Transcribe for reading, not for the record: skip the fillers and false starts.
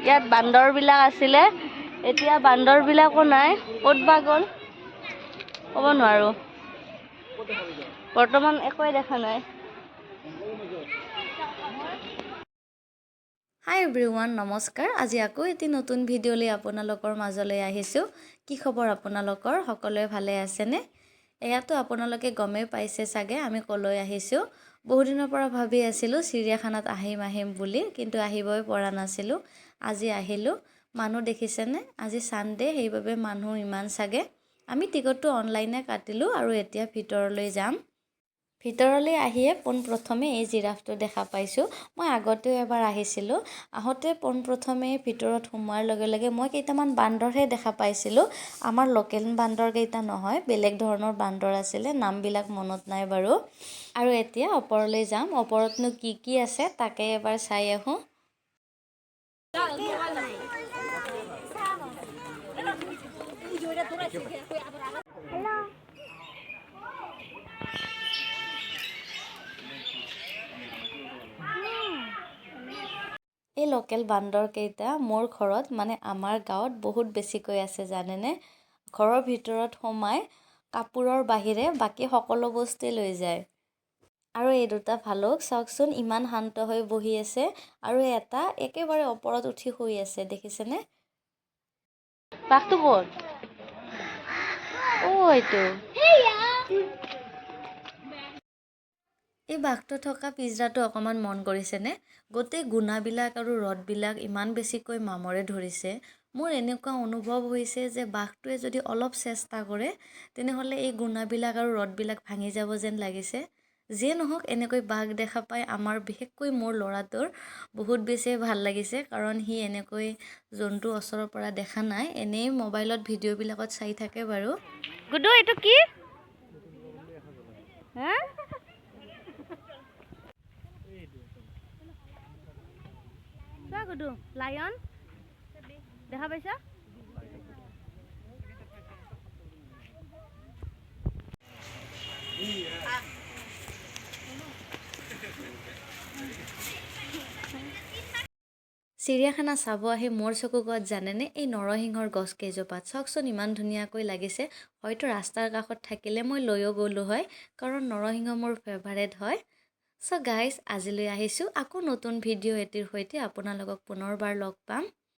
ইয়াত বান্দৰবিলাক আছিলে এতিয়া বান্দৰবিলাকো নাই ক'ত বা গ'ল ক'ব নোৱাৰো বৰ্তমান একোৱে দেখা নাই হাই এভৰিৱান নমস্কাৰ আজি আকৌ এটি নতুন ভিডিঅ' লৈ আপোনালোকৰ মাজলৈ আহিছোঁ কি খবৰ আপোনালোকৰ সকলোৱে ভালে আছেনে এয়াতো আপোনালোকে গমেই পাইছে চাগে আমি কলৈ আহিছোঁ বহুত দিনৰ পৰা ভাবি আছিলোঁ চিৰিয়াখানাত আহিম বুলি কিন্তু আহিবই পৰা নাছিলোঁ আজি আহিলোঁ মানুহ দেখিছেনে আজি সানডে সেইবাবে মানুহ ইমান চাগে আমি টিকটটো অনলাইনে কাটিলোঁ আৰু এতিয়া ভিতৰলৈ যাম ভিতৰলৈ আহিয়ে পোনপ্ৰথমে এই জিৰাফটো দেখা পাইছোঁ মই আগতেও এবাৰ আহিছিলোঁ আহোঁতে পোনপ্ৰথমে ভিতৰত সোমোৱাৰ লগে লগে মই কেইটামান বান্দৰহে দেখা পাইছিলোঁ আমাৰ লোকেল বান্দৰ কেইটা নহয় বেলেগ ধৰণৰ বান্দৰ আছিলে নামবিলাক মনত নাই বাৰু আৰু এতিয়া ওপৰলৈ যাম ওপৰতনো কি আছে তাকে এবাৰ চাই আহোঁ এই লোকেল বান্দৰ কেইটা মোৰ ঘৰত মানে আমাৰ গাঁৱত বহুত বেছিকৈ আছে জানেনে ঘৰৰ ভিতৰত সোমাই কাপোৰৰ বাহিৰে বাকি সকলো বস্তু লৈ যায় আৰু এই দুটা ভালুক চাওকচোন ইমান শান্ত হৈ বহি আছে আৰু এটা একেবাৰে ওপৰত উঠি শুই আছে দেখিছেনে বাঘটো ক'ত এইটো এই বাঘটো থকা পিঞ্জৰাটো অকমান মন কৰিছেনে গোটেই গুণাবিলাক আৰু ৰদবিলাক ইমান বেছিকৈ মামৰে ধৰিছে মোৰ এনেকুৱা অনুভৱ হৈছে যে বাঘটোৱে যদি অলপ চেষ্টা কৰে তেনেহলে এই গুণাবিলাক আৰু ৰদবিলাক ভাঙি যাব যেন লাগিছে যিয়ে নহওক এনেকৈ বাঘ দেখা পাই আমাৰ বিশেষকৈ মোৰ ল'ৰাটোৰ বহুত বেছি ভাল লাগিছে কাৰণ সি এনেকৈ জন্তু ওচৰৰ পৰা দেখা নাই এনেই মোবাইলত ভিডিঅ'বিলাকত চাই থাকে বাৰু গুডু এইটো কি হা চোৱা গুডু লায়ন দেখা পাইছা চিৰিয়াখানা চাব আহি মোৰ চকুকত জানেনে এই নৰসিংহৰ গছ কেইজোপাত চাওকচোন ইমান ধুনীয়াকৈ লাগিছে হয়তো ৰাস্তাৰ কাষত থাকিলে মই লৈও গ'লো হয় কাৰণ নৰসিংহ মোৰ ফেভাৰেট হয় চ' গাইজ আজিলৈ আহিছোঁ আকৌ নতুন ভিডিঅ' এটিৰ সৈতে আপোনালোকক পুনৰবাৰ লগ পাম